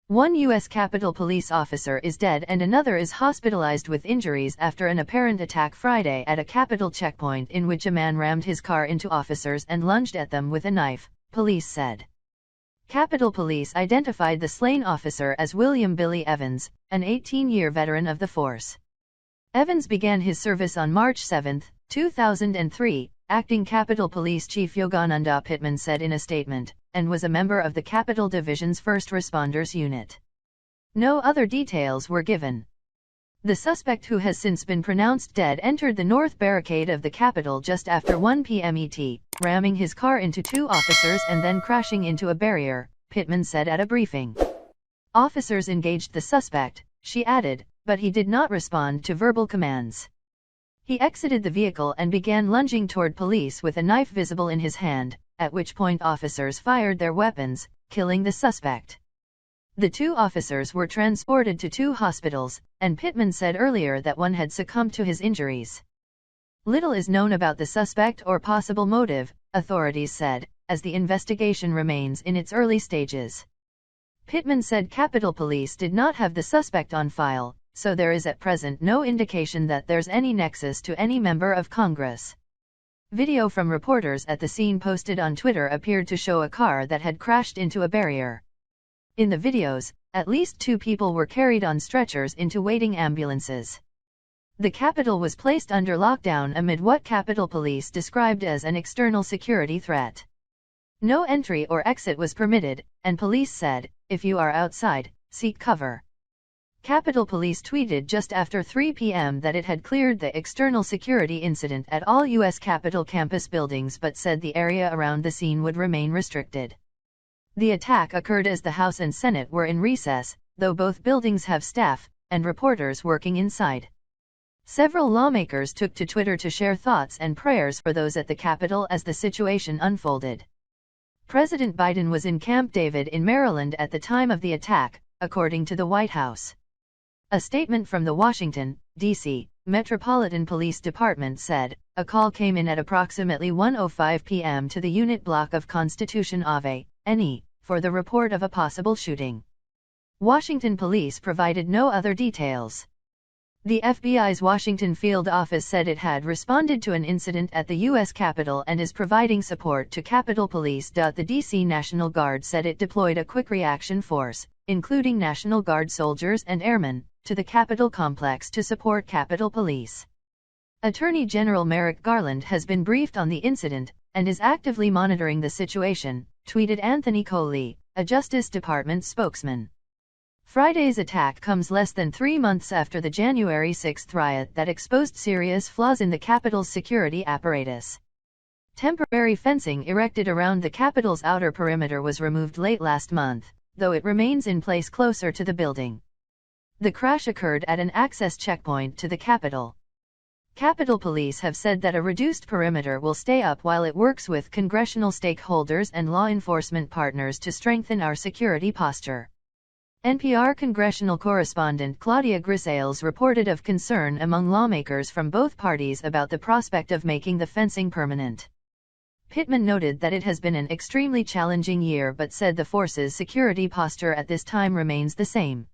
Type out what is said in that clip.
One U.S. Capitol Police officer is dead and another is hospitalized with injuries after an apparent attack Friday at a Capitol checkpoint in which a man rammed his car into officers and lunged at them with a knife, police said. Capitol Police identified the slain officer as William Billy Evans, an 18-year veteran of the force. Evans began his service on March 7, 2003, acting Capitol Police Chief Yogananda Pittman said in a statement, and was a member of the Capitol Division's First Responders Unit. No other details were given. The suspect, who has since been pronounced dead, entered the north barricade of the Capitol just after 1 p.m. ET, ramming his car into two officers and then crashing into a barrier, Pittman said at a briefing. Officers engaged the suspect, she added, but he did not respond to verbal commands. He exited the vehicle and began lunging toward police with a knife visible in his hand, at which point officers fired their weapons, killing the suspect. The two officers were transported to two hospitals, and Pittman said earlier that one had succumbed to his injuries. Little is known about the suspect or possible motive, authorities said, as the investigation remains in its early stages. Pittman said Capitol Police did not have the suspect on file, so there is at present no indication that there's any nexus to any member of Congress. Video from reporters at the scene posted on Twitter appeared to show a car that had crashed into a barrier. In the videos, at least two people were carried on stretchers into waiting ambulances. The Capitol was placed under lockdown amid what Capitol Police described as an external security threat. No entry or exit was permitted, and police said, "If you are outside, seek cover." Capitol Police tweeted just after 3 p.m. that it had cleared the external security incident at all U.S. Capitol campus buildings but said the area around the scene would remain restricted. The attack occurred as the House and Senate were in recess, though both buildings have staff and reporters working inside. Several lawmakers took to Twitter to share thoughts and prayers for those at the Capitol as the situation unfolded. President Biden was in Camp David in Maryland at the time of the attack, according to the White House. A statement from the Washington, D.C., Metropolitan Police Department said, a call came in at approximately 1:05 p.m. to the unit block of Constitution Ave, NE, for the report of a possible shooting. Washington police provided no other details. The FBI's Washington field office said it had responded to an incident at the U.S. Capitol and is providing support to Capitol Police. The D.C. National Guard said it deployed a quick reaction force, including National Guard soldiers and airmen, to the Capitol complex to support Capitol Police. Attorney General Merrick Garland has been briefed on the incident, and is actively monitoring the situation, tweeted Anthony Coley, a Justice Department spokesman. Friday's attack comes less than 3 months after the January 6 riot that exposed serious flaws in the Capitol's security apparatus. Temporary fencing erected around the Capitol's outer perimeter was removed late last month, though it remains in place closer to the building. The crash occurred at an access checkpoint to the Capitol. Capitol Police have said that a reduced perimeter will stay up while it works with congressional stakeholders and law enforcement partners to strengthen our security posture. NPR congressional correspondent Claudia Grisales reported of concern among lawmakers from both parties about the prospect of making the fencing permanent. Pittman noted that it has been an extremely challenging year but said the force's security posture at this time remains the same.